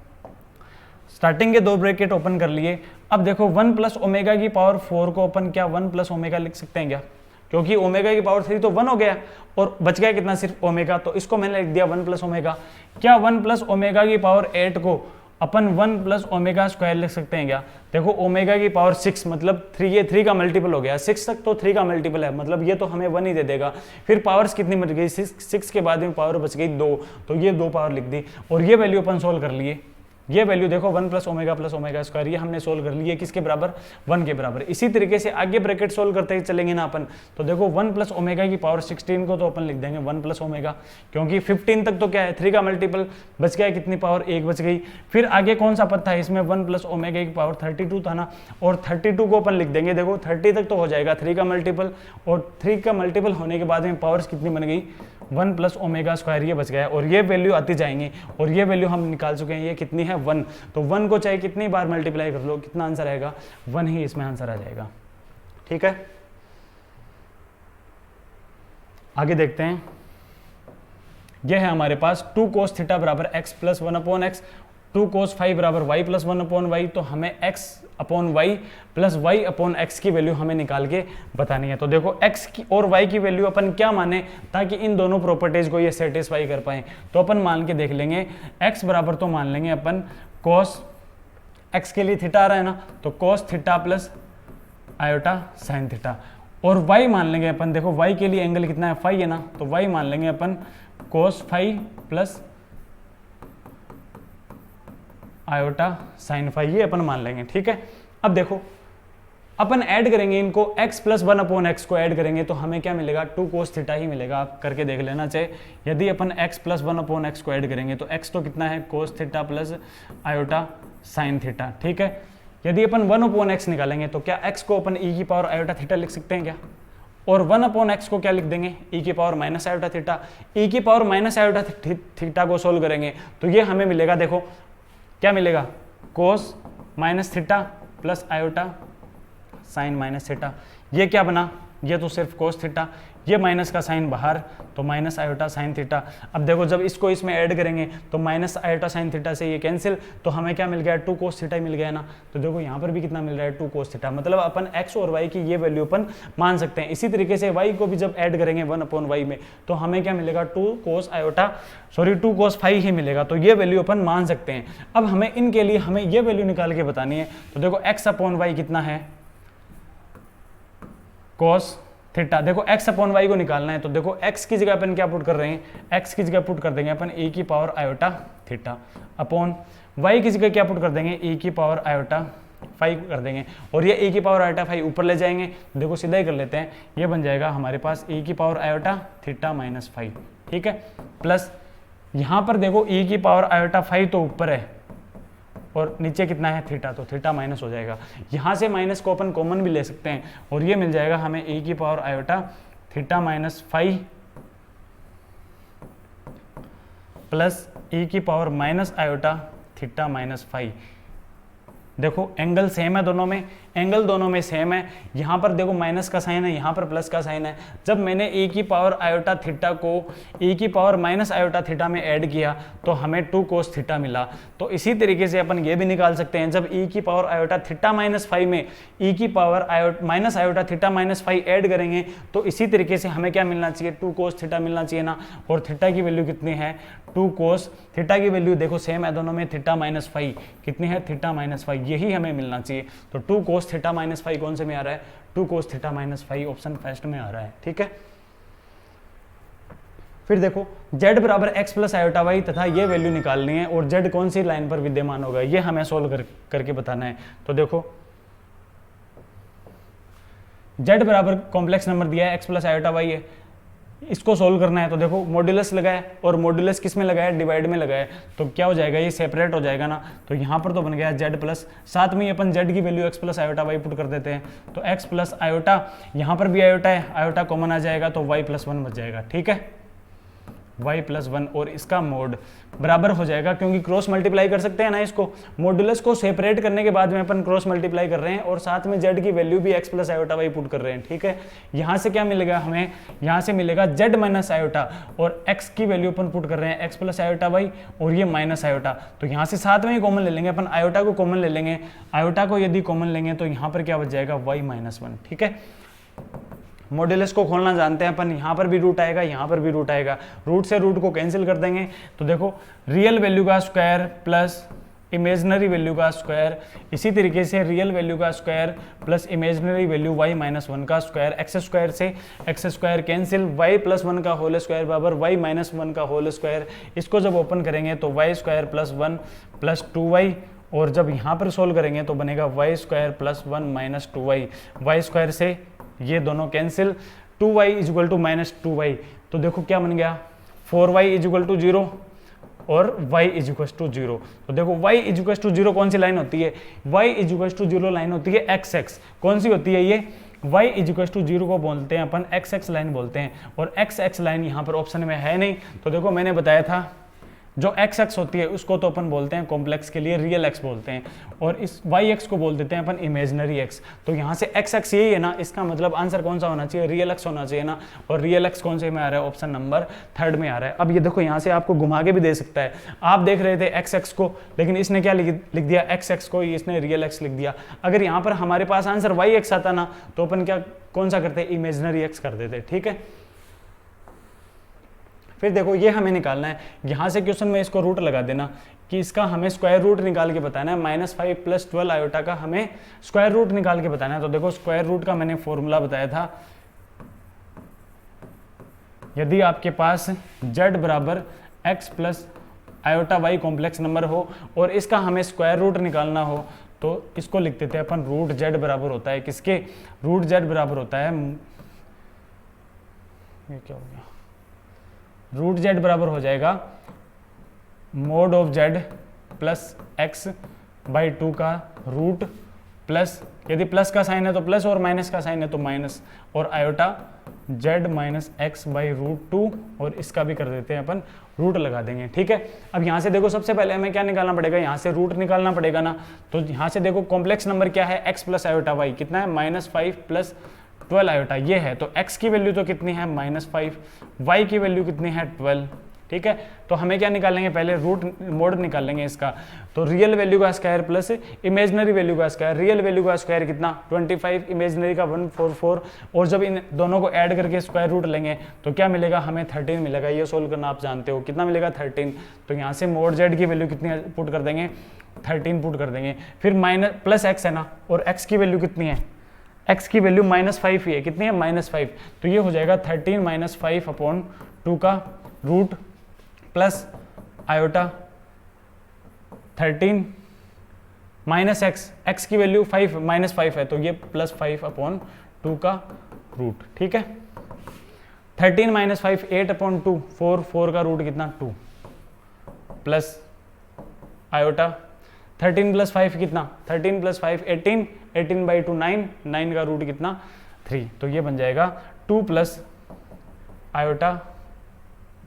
स्टार्टिंग के 2 ब्रैकेट ओपन कर लिए। अब देखो 1 + ओमेगा की पावर 4 को अपन क्या 1 + ओमेगा लिख सकते हैं क्या, क्योंकि ओमेगा की पावर 3 तो 1 हो गया और बच गया कितना सिर्फ ओमेगा, तो इसको मैंने लिख दिया 1 + ओमेगा। क्या 1 + ओमेगा की पावर 8 को अपन 1 + ओमेगा स्क्वायर लिख सकते हैं क्या, देखो ओमेगा की पावर 6 मतलब 3, ये 3 का मल्टीपल हो गया, 6 तक तो 3 का मल्टीपल है, मतलब ये तो हमें 1 ही दे देगा। फिर पावर्स कितनी बच गई 6 के बाद में पावर बच गई 2, तो ये 2 पावर लिख दी और ये वैल्यू अपन सोल्व कर लिए। ये वैल्यू देखो 1 + ओमेगा स्क्वायर, ये हमने सोल्व कर लिया किसके बराबर 1 के बराबर। इसी तरीके से आगे ब्रैकेट सोल्व करते ही चलेंगे ना अपन, तो देखो 1 + ओमेगा की पावर 16 को तो अपन लिख देंगे 1 + ओमेगा, क्योंकि 15 तक तो क्या है 3 का मल्टीपल, बच गया कितनी पावर 1 बच गई। फिर आगे कौन सा पद था इसमें 1 + ओमेगा की पावर 32 था ना, और 32 को अपन लिख देंगे, देखो 30 तक तो हो जाएगा 3 का मल्टीपल, और 3 का मल्टीपल होने के बाद में पावर्स कितनी बन गई 1 + ओमेगा स्क्वायर, ये बच गया और ये वैल्यू आती जाएंगे और ये वैल्यू हम निकाल चुके हैं, ये कितनी है 1। तो 1 को चाहे कितनी बार मल्टीप्लाई कर लो कितना आंसर आएगा 1 ही इसमें आंसर आ जाएगा, ठीक है। आगे देखते हैं, यह है हमारे पास 2 cos θ = x + 1/x, 2 cos φ = y + 1/y, तो हमें x/y + y/x की वैल्यू हमें निकाल के बतानी है। तो देखो x की और y की वैल्यू अपन क्या माने ताकि इन दोनों प्रॉपर्टीज को ये सेटिस्फाई कर पाए, तो अपन मान के देख लेंगे x बराबर तो मान लेंगे अपन cos, x के लिए थीटा आ रहा है ना, तो cos θ + आयोटा साइन थीटा, और y मान लेंगे अपन, देखो y के लिए एंगल कितना है, फाई है ना, तो y मान लेंगे अपन cos phi plus iota sine phi, ये अपन मान लेंगे, ठीक है। अब देखो अपन ऐड करेंगे इनको, x प्लस 1/x को ऐड करेंगे तो हमें क्या मिलेगा, 2 कोस थीटा ही मिलेगा, आप करके देख लेना चाहे। यदि अपन x प्लस 1/x को ऐड करेंगे तो x तो कितना है, कोस theta plus iota sine theta, ठीक है। यदि अपन 1/x निकालेंगे तो क्या x को अपन e की पावर आयोटा थीटा लिख सकते हैं क्या, और 1/x को क्या लिख देंगे, e की power minus iota theta. e की पावर माइनस आयोटा थीटा को सोल्व करेंगे तो ये हमें मिलेगा, देखो क्या मिलेगा, कोस minus theta plus iota sine minus theta. ये क्या बना, ये तो सिर्फ कोस थीटा, ये माइनस का साइन बाहर तो माइनस आयोटा साइन थीटा। अब देखो जब इसको इसमें ऐड करेंगे तो माइनस आयोटा साइन थीटा से ये कैंसिल, तो हमें क्या मिल गया, 2 कोस थीटा ही मिल गया ना। तो देखो यहाँ पर भी कितना मिल रहा है, 2 कोस थीटा, मतलब अपन x और y की ये वैल्यू अपन मान सकते हैं। इसी तरीके से y को भी जब ऐड करेंगे 1/y में तो हमें क्या मिलेगा, 2 कोस फाई ही मिलेगा, तो ये वैल्यू अपन मान सकते हैं। अब हमें इनके लिए हमें ये वैल्यू निकाल के बतानी है, तो देखो x/y कितना है, कोस थीटा। देखो x/y को निकालना है तो देखो x की जगह अपन क्या पुट कर रहे हैं, x की जगह पुट कर देंगे अपन e की power iota theta, upon y की जगह क्या पुट कर देंगे, e की पावर आयोटा फाई कर देंगे, और ये e की पावर आयोटा फाई ऊपर ले जाएंगे, देखो सीधा ही कर लेते हैं, ये बन जाएगा हमारे पास e की power iota theta minus phi, ठीक है। प्लस यहाँ पर देखो e की पावर आयोटा फाई तो ऊपर है और नीचे कितना है, थीटा, तो थीटा माइनस हो जाएगा। यहाँ से माइनस को अपन कॉमन भी ले सकते हैं और ये मिल जाएगा हमें e की power iota theta minus phi plus e की power minus iota theta minus phi. देखो एंगल सेम है दोनों में, एंगल दोनों में सेम है, यहाँ पर देखो माइनस का साइन है, यहाँ पर प्लस का साइन है। जब मैंने e की पावर आयोटा थीटा को e की पावर माइनस आयोटा थीटा में ऐड किया तो हमें 2 कोस थीटा मिला। तो इसी तरीके से अपन ये भी निकाल सकते हैं, जब e की power iota theta minus phi में e की power minus iota theta minus phi add करेंगे तो इसी तरीके से हमें क्या मिलना चाहिए, 2 कोस थीटा मिलना चाहिए ना। और थीटा की वैल्यू कितनी है, 2 कोस थीटा की वैल्यू देखो सेम है दोनों में, थीटा माइनस फाई कितनी है, थीटा माइनस फाई, यही हमें मिलना चाहिए। तो 2 कोस थीटा माइनस फाई कौन से में आ रहा है, 2 cos theta minus phi option first में आ रहा है, ठीक है। फिर देखो z बराबर x प्लस आयोटा वाई तथा ये वैल्यू निकालनी है और z कौन सी लाइन पर विद्यमान होगा ये हमें सोल्व करके बताना है। तो देखो z बराबर कॉम्प्लेक्स नंबर दिया है x प्लस आयोटा वाई है, इसको सोल्व करना है। तो देखो मॉड्यूलस लगाए और मॉड्यूलस किस में लगाया, डिवाइड में लगाए, तो क्या हो जाएगा, ये सेपरेट हो जाएगा ना। तो यहाँ पर तो बन गया z प्लस, साथ में अपन z की value x plus iota Y put कर देते हैं, तो x प्लस आयोटा, यहाँ पर भी आयोटा है, आयोटा कॉमन आ जाएगा तो y प्लस 1 बच जाएगा, ठीक है, y प्लस 1, और इसका मोड बराबर हो जाएगा, क्योंकि क्रॉस मल्टीप्लाई कर सकते हैं ना इसको, मॉड्यूलस को सेपरेट करने के बाद में अपन क्रॉस मल्टीप्लाई कर रहे हैं और साथ में z की वैल्यू भी x plus iota Y put कर रहे हैं, ठीक है। यहाँ से क्या मिलेगा हमें, यहाँ से मिलेगा z माइनस आयोटा और x की वैल्यू अपन पुट कर रहे हैं x प्लस आयोटा वाई और ये माइनस आयोटा, तो यहाँ से साथ में ही कॉमन ले लेंगे अपन, आयोटा को कॉमन ले लेंगे, आयोटा को यदि कॉमन लेंगे तो यहाँ पर क्या बच जाएगा, y माइनस 1, ठीक है। मॉड्यूलस को खोलना जानते हैं अपन, यहाँ पर भी रूट आएगा, यहाँ पर भी रूट आएगा, रूट से रूट को कैंसिल कर देंगे। तो देखो रियल वैल्यू का स्क्वायर प्लस इमेजनरी वैल्यू का स्क्वायर, इसी तरीके से रियल वैल्यू का square plus imaginary value y minus 1 का स्क्वायर, एक्स स्क्वायर से x square cancel, y plus 1 का होल स्क्वायर बराबर y माइनस 1 का होल स्क्वायर, इसको जब ओपन करेंगे तो y square plus 1 plus 2y, और जब यहाँ पर सोल्व करेंगे तो बनेगा y square plus 1 minus 2y, y square से ये दोनों cancel, 2y is equal to minus 2y, तो देखो क्या बन गया, 4y इज इक्वल टू 0 और y इज इक्वल टू 0। तो देखो y इज इक्वल टू 0 कौन सी लाइन होती है, y is equal to 0 line होती है x, कौन सी होती है ये, y इज इक्वल टू 0 को बोलते हैं अपन x लाइन बोलते हैं, और x लाइन यहाँ पर ऑप्शन में है नहीं। तो देखो मैंने बताया था जो x होती है उसको तो अपन बोलते हैं कॉम्प्लेक्स के लिए रियल x बोलते हैं, और इस y को बोल देते हैं अपन इमेजनरी x। तो यहाँ से x यही है ना, इसका मतलब आंसर कौन सा होना चाहिए, रियल x होना चाहिए ना, और रियल x कौन से में आ रहा है, ऑप्शन नंबर 3 में आ रहा है। अब ये देखो यहाँ से आपको घुमा के भी दे सकता है, आप देख रहे थे x को, लेकिन इसने क्या लिख दिया, x को इसने रियल x लिख दिया। अगर यहाँ पर हमारे पास आंसर y आता ना तो अपन क्या कौन सा करते, इमेजनरी x कर देते, ठीक है। फिर देखो ये हमें निकालना है, यहाँ से क्वेश्चन में इसको रूट लगा देना कि इसका हमें स्क्वायर रूट निकाल के बताना है। -5 + 12 आयोटा का हमें स्क्वायर रूट निकाल के बताना है। तो देखो स्क्वायर रूट का मैंने फॉर्मूला बताया था, यदि आपके पास z बराबर x plus iota y complex number हो और इसका हमें स्क्वायर रूट निकालना हो तो इसको लिख देते हैं अपन रूट z बराबर होता है किसके, रूट z बराबर होता है, ये क्या हो गया, रूट z बराबर हो जाएगा mode of z plus x by 2 का रूट प्लस, यदि प्लस का साइन है तो प्लस और माइनस का साइन है तो माइनस, और iota z minus X by root 2, और इसका भी कर देते हैं अपन रूट लगा देंगे। ठीक है, अब यहाँ से देखो सबसे पहले हमें क्या निकालना पड़ेगा, यहाँ से रूट निकालना पड़ेगा ना। तो यहाँ से देखो कॉम्प्लेक्स नंबर क्या है, x प्लस आयोटा y कितना है, -5 + 12 आयोटा ये है। तो x की वैल्यू तो कितनी है -5, y की वैल्यू कितनी है 12। ठीक है, तो हमें क्या निकालेंगे, पहले रूट मोड निकालेंगे इसका। तो रियल वैल्यू का स्क्वायर प्लस इमेजनरी वैल्यू का स्क्वायर, रियल वैल्यू का स्क्वायर कितना 25, इमेजनरी का 144, और जब इन दोनों को ऐड करके स्क्वायर रूट लेंगे तो क्या मिलेगा, हमें 13 मिलेगा। ये सोल्व करना आप जानते हो, कितना मिलेगा 13। तो यहाँ से मोड z की वैल्यू कितनी पुट कर देंगे, 13 पुट कर देंगे। फिर माइनस प्लस x है ना, और x की वैल्यू कितनी है, x की वैल्यू -5 ही है, कितनी है -5। तो ये हो जाएगा 13 - 5/2 का root plus iota 13 minus x की वैल्यू -5 है तो ये +5/2 का रूट। ठीक है, 13 - 5 8/2, 4 का रूट कितना 2, प्लस आयोटा 13 + 5 कितना, 13 + 5 18, 18/2 9, 9 का रूट कितना 3। तो ये बन जाएगा 2 + आयोटा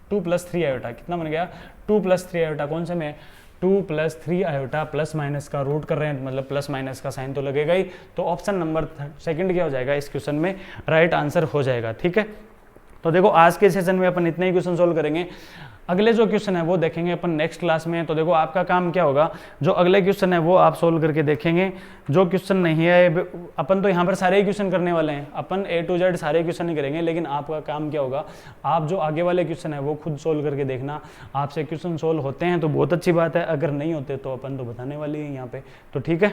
2 + 3 आयोटा, कितना बन गया 2 + 3 आयोटा, कौन से में 2 + 3 आयोटा, प्लस माइनस का रूट कर रहे हैं मतलब प्लस माइनस का साइन तो लगेगा ही। तो ऑप्शन नंबर सेकंड क्या हो जाएगा इस क्वेश्चन में, राइट आंसर हो जाएगा। ठीक है, तो देखो आज के सेशन में अपन इतने ही क्वेश्चन सोल्व करेंगे। अगले जो क्वेश्चन है वो देखेंगे अपन नेक्स्ट क्लास में। तो देखो आपका काम क्या होगा, जो अगले क्वेश्चन है वो आप सोल्व करके देखेंगे, जो क्वेश्चन नहीं है अपन तो यहाँ पर सारे ही क्वेश्चन करने वाले हैं, अपन A to Z सारे क्वेश्चन ही करेंगे। लेकिन आपका काम क्या होगा, आप जो आगे वाले क्वेश्चन है वो खुद सोल्व करके देखना। आपसे क्वेश्चन सोल्व होते हैं तो बहुत अच्छी बात है, अगर नहीं होते तो अपन तो बताने वाले हैं यहाँ पे। तो ठीक है।